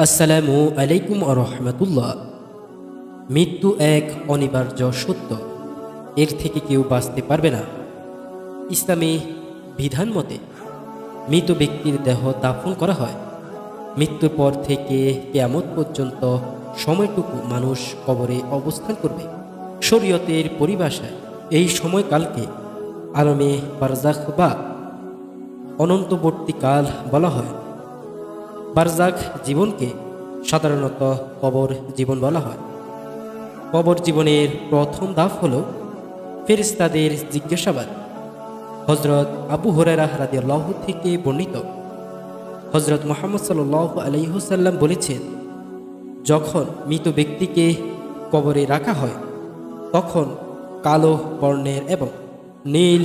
আসসালামু আলাইকুম রহমতুল্লাহ। মৃত্যু এক অনিবার্য সত্য, এর থেকে কেউ বাঁচতে পারবে না। ইসলামী বিধান মতে মৃত ব্যক্তির দেহ দাফন করা হয়। মৃত্যুর পর থেকে কিয়ামত পর্যন্ত সময়টুকু মানুষ কবরে অবস্থান করবে। শরীয়তের পরিভাষায় এই সময়কালকে আলমে বারজাখ বা অনন্তবর্তীকাল বলা হয়। বারজাখ জীবনকে সাধারণত কবর জীবন বলা হয়। কবর জীবনের প্রথম ধাপ হল ফেরেশতাদের জিজ্ঞাসাবাদ। হযরত আবু হুরায়রা রাদিয়াল্লাহু থেকে বর্ণিত, হযরত মুহাম্মদ সাল্লাল্লাহু আলাইহি ওয়াসাল্লাম বলেছেন, যখন মৃত ব্যক্তিকে কবরে রাখা হয় তখন কালো বর্ণের এবং নীল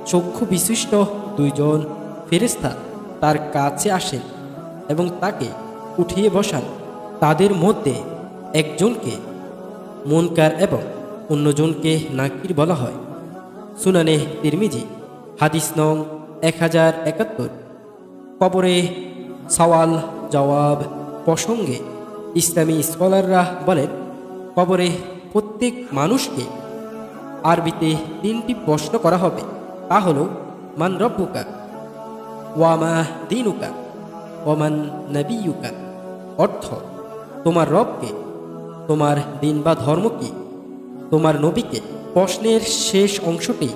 চক্ষু বিশিষ্ট দুইজন ফেরেশতা তার কাছে আসেন এবং তাকে উঠিয়ে বসান। তাদের মধ্যে একজনকে মুনকার এবং অন্যজনকে নাকির বলা হয়। সুনানে তিরমিজি হাদিস নং 1071। কবরে সওয়াল জবাব প্রসঙ্গে ইসলামী স্কলাররা বলেন, কবরে প্রত্যেক মানুষকে আরবিতে 3টি প্রশ্ন করা হবে। তা হল মান রব্বুকা, ওয়ামা দীনুকা, ওমান নবিয়ুকা। অর্থ, তোমার রবকে, তোমার দিন বা ধর্ম কি, তোমার নবীকে। প্রশ্নের শেষ অংশটি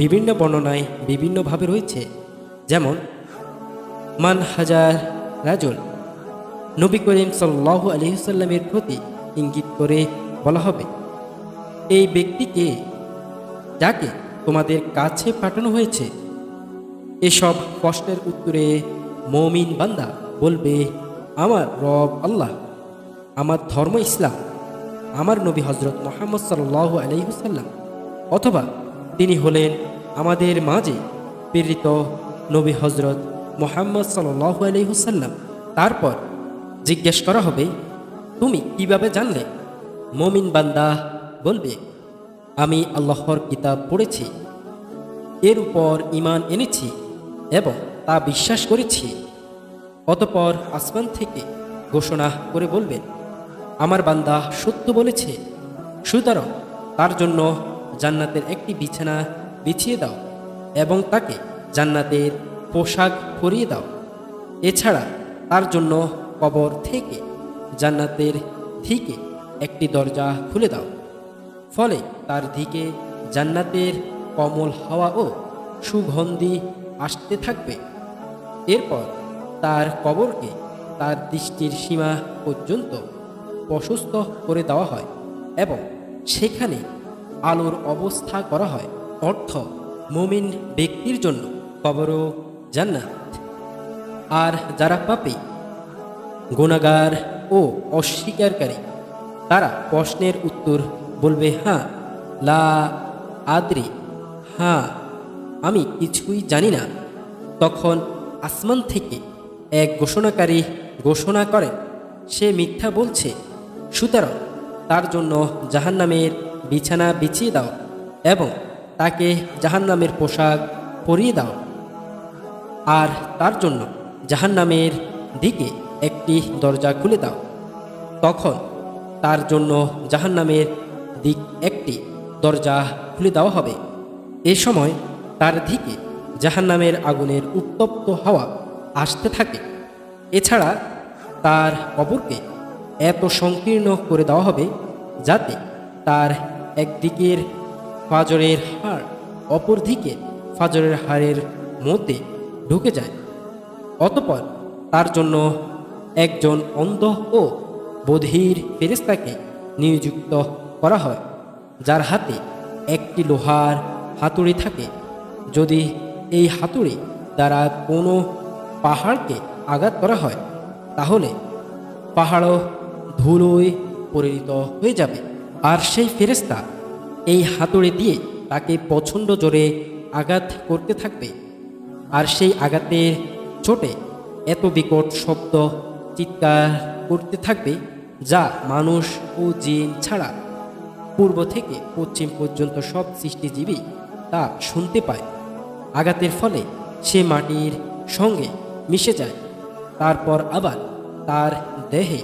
বিভিন্ন বর্ণনায় বিভিন্নভাবে রয়েছে, যেমন মান হাজার রাজুল, নবী করিম সাল্লাল্লাহু আলাইহি ওয়াসাল্লামের প্রতি ইঙ্গিত করে বলা হবে, এই ব্যক্তিকে যাকে তোমাদের কাছে পাঠানো হয়েছে। এসব প্রশ্নের উত্তরে মুমিন বান্দা বলবে, আমার রব আল্লাহ, আমার ধর্ম ইসলাম, আমার নবী হযরত মুহাম্মদ সাল্লাল্লাহু আলাইহি ওয়াসাল্লাম, অথবা তিনি হলেন আমাদের মাঝে প্রেরিত নবী হযরত মুহাম্মদ সাল্লাল্লাহু আলাইহি ওয়াসাল্লাম। তারপর জিজ্ঞেস করা হবে, তুমি কিভাবে জানলে? মুমিন বান্দা বলবে, আমি আল্লাহর কিতাব পড়েছি, এর উপর ঈমান এনেছি এবং তা বিশ্বাস করেছি। অতঃপর আসমান থেকে ঘোষণা করে বলবেন, আমার বান্দা সত্য বলেছে, সুতরাং তার জন্য জান্নাতের একটি বিছানা বিছিয়ে দাও এবং তাকে জান্নাতের পোশাক পরিয়ে দাও। এছাড়া তার জন্য কবর থেকে জান্নাতের দিকে একটি দরজা খুলে দাও, ফলে তার দিকে জান্নাতের কমল হাওয়া ও সুগন্ধি আসতে থাকবে। এরপর তার কবরকে তার দৃষ্টির সীমা পর্যন্ত প্রশস্ত করে দেওয়া হয় এবং সেখানে আলোর অবস্থা করা হয়। অর্থ, মুমিন ব্যক্তির জন্য কবরও জান্নাত। আর যারা পাপী, গুনাহগার ও অস্বীকারী, তারা প্রশ্নের উত্তর বলবে, হ্যাঁ, লা আদ্রি, হ্যাঁ, আমি কিছুই জানি না। তখন আসমান থেকে এক ঘোষণাকারী ঘোষণা করেন, সে মিথ্যা বলছে, সুতরাং তার জন্য জাহান্নামের বিছানা বিছিয়ে দাও এবং তাকে জাহান্নামের পোশাক পরিয়ে দাও, আর তার জন্য জাহান্নামের দিকে একটি দরজা খুলে দাও। তখন তার জন্য জাহান্নামের দিক একটি দরজা খুলে দেওয়া হবে। এ সময় তার দিকে জাহান্নামের আগুনের উত্তপ্ত হাওয়া আসতে থাকে। এছাড়া তার কবরকে এত সংকীর্ণ করে দেওয়া হবে যাতে তার একদিকের ফাজরের হাড় অপর দিকে ফাজরের হাড়ের মধ্যে ঢুকে যায়। অতঃপর তার জন্য একজন অন্ধ ও বধির ফেরেশতাকে নিযুক্ত করা হয়, যার হাতে একটি লোহার হাতুড়ি থাকে। যদি এই হাতুড়ি দ্বারা কোনো পাহাড়কে আঘাত করা হয়, তাহলে পাহাড়ও ধুলোয় পরিণত হয়ে যাবে। আর সেই ফেরেশতা এই হাতুড়ি দিয়ে তাকে প্রচণ্ড জোরে আঘাত করতে থাকবে। আর সেই আঘাতের চোটে এত বিকট শব্দ চিৎকার করতে থাকবে, যা মানুষ ও জিন ছাড়া পূর্ব থেকে পশ্চিম পর্যন্ত সব সৃষ্টিজীবী তা শুনতে পায়। আঘাতের ফলে সে মাটির সঙ্গে মিশে যায়, তারপর আবার তার দেহে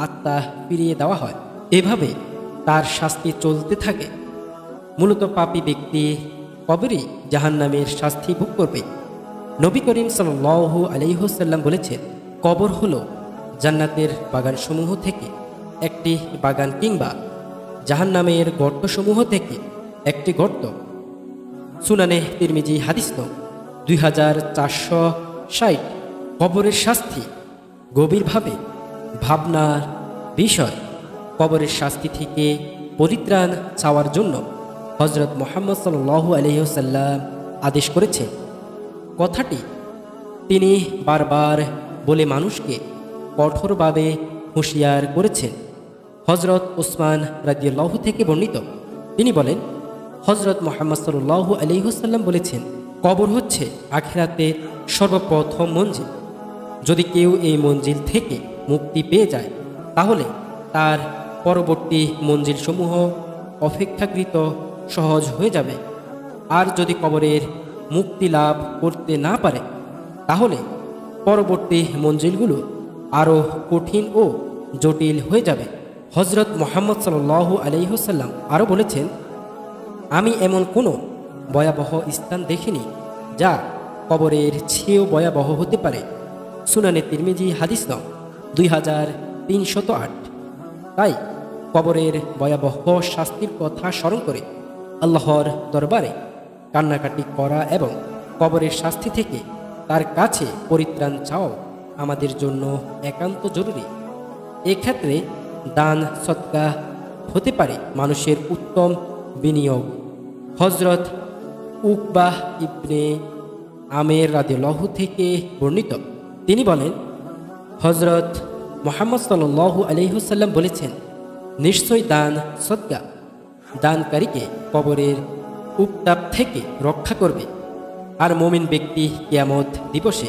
আত্মা ফিরিয়ে দেওয়া হয়। এভাবে তার শাস্তি চলতে থাকে। মূলত পাপী ব্যক্তি কবরই জাহান্নামের শাস্তি ভোগ করবে। নবী করিম সাল্লাল্লাহু আলাইহি ওয়াসাল্লাম বলেছেন, কবর হলো জান্নাতের বাগানসমূহ থেকে একটি বাগান কিংবা জাহান্নামের গর্তসমূহ থেকে একটি গর্ত। সুনানে তিরমিজি হাদিস নং 2460। কবরের শাস্তি গভীরভাবে ভাবনার বিষয়। কবরের শাস্তি থেকে পরিত্রাণ চাওয়ার জন্য হযরত মুহাম্মদ সাল্লাল্লাহু আলাইহি ওয়াসাল্লাম আদেশ করেছেন। কথাটি তিনি বারবার বলে মানুষকে কঠোরভাবে হুঁশিয়ার করেছেন। হযরত উসমান রাদিয়াল্লাহু থেকে বর্ণিত, তিনি বলেন, হযরত মুহাম্মদ সাল্লাল্লাহু আলাইহি ওয়াসাল্লাম বলেছেন, কবর হচ্ছে আখিরাতের সর্বপ্রথম মঞ্জিল। যদি কেউ এই মঞ্জিল থেকে মুক্তি পেয়ে যায় তাহলে তার পরবর্তী মঞ্জিলসমূহ অপেক্ষাকৃত সহজ হয়ে যাবে। আর যদি কবরের মুক্তি লাভ করতে না পারে তাহলে পরবর্তী মঞ্জিলগুলো আরও কঠিন ও জটিল হয়ে যাবে। হযরত মুহাম্মদ সাল্লাল্লাহু আলাইহি ওয়াসাল্লাম আরও বলেছেন, আমি এমন কোনো ভয়াবহ স্থান দেখিনি যা কবরের চেয়েও ভয়াবহ হতে পারে। সুনানে তিরমিজি হাদিস নং 2308। তাই কবরের ভয়াবহ শাস্তির কথা স্মরণ করে আল্লাহর দরবারে কান্নাকাটি করা এবং কবরের শাস্তি থেকে তার কাছে পরিত্রাণ চাও আমাদের জন্য একান্ত জরুরি। এক্ষেত্রে দান সদকা হতে পারে মানুষের উত্তম বিনিয়োগ। হযরত উকবাহ ইবনে আমের রাদিয়াল্লাহু থেকে বর্ণিত, তিনি বলেন, হযরত মুহাম্মদ সাল্লাল্লাহু আলাইহি ওয়াসাল্লাম বলেছেন, নিশ্চয় দান সদকা দানকারীকে কবরের উত্তাপ থেকে রক্ষা করবে। আর মুমিন ব্যক্তি কিয়ামত দিবসে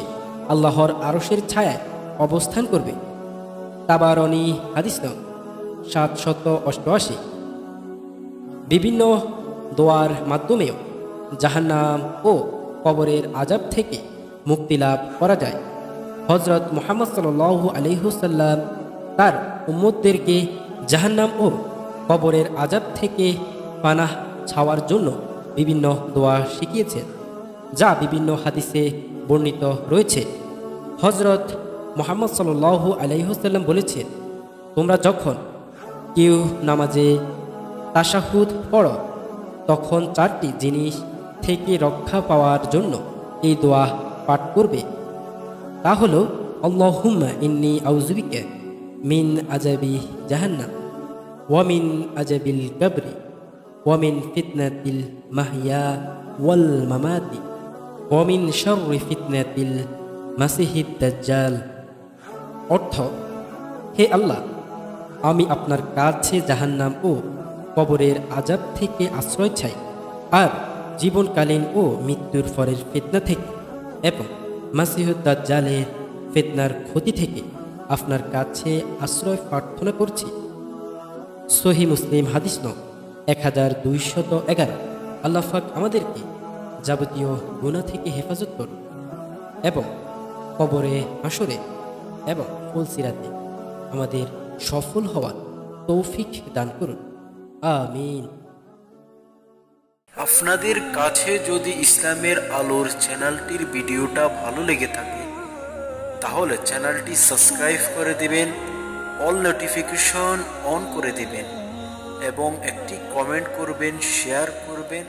আল্লাহর আরশের ছায়ায় অবস্থান করবে। তাবারনী হাদিস নং 788। বিভিন্ন দোয়ার মাধ্যমেও জাহান্নাম ও কবরের আযাব থেকে মুক্তি লাভ করা যায়। হযরত মুহাম্মদ সাল্লাল্লাহু আলাইহি ওয়াসাল্লাম তার উম্মতদেরকে জাহান্নাম ও কবরের আযাব থেকে পানাহ চাওয়ার জন্য বিভিন্ন দোয়া শিখিয়েছেন, যা বিভিন্ন হাদিসে বর্ণিত রয়েছে। হযরত মুহাম্মদ সাল্লাল্লাহু আলাইহি ওয়াসাল্লাম বলেছেন, তোমরা যখন কেউ নামাজে তাশাহুদ পড়ো তখন 4টি জিনিস থেকে রক্ষা পাওয়ার জন্য এই দোয়া পাঠ করবে। তা হলো, আল্লাহুম্মা ইন্নী আউযুবিকা মিন আযাবি জাহান্নাম ওয়া মিন আযাবিল কবরি ওয়া মিন ফিতনাতিল মাহইয়া ওয়াল মামাতি ওয়া মিন শাররি ফিতনাতিল মাসিহিদ দাজ্জাল। অর্থ, হে আল্লাহ, আমি আপনার কাছে জাহান্নাম ও কবরের আযাব থেকে আশ্রয় চাই, আর জীবনকালীন ও মৃত্যুর পরের ফিতনা থেকে এবং মাসিহুদ দাজ্জালের ফিতনার ক্ষতি থেকে আপনার কাছে আশ্রয় প্রার্থনা করছি। সহিহ মুসলিম হাদিস নং 1211। আল্লাহ পাক আমাদেরকে যাবতীয় গুনাহ থেকে হেফাজত করুন এবং কবরে, হাসরে এবং ফুলসিরাতে আমাদের সফল হওয়ার তৌফিক দান করুন। আমিন। আপনাদের কাছে যদি ইসলামের আলোর চ্যানেলটির ভিডিওটা ভালো লেগে থাকে তাহলে চ্যানেলটি সাবস্ক্রাইব করে দিবেন, অল নোটিফিকেশন অন করে দিবেন এবং একটি কমেন্ট করবেন, শেয়ার করবেন।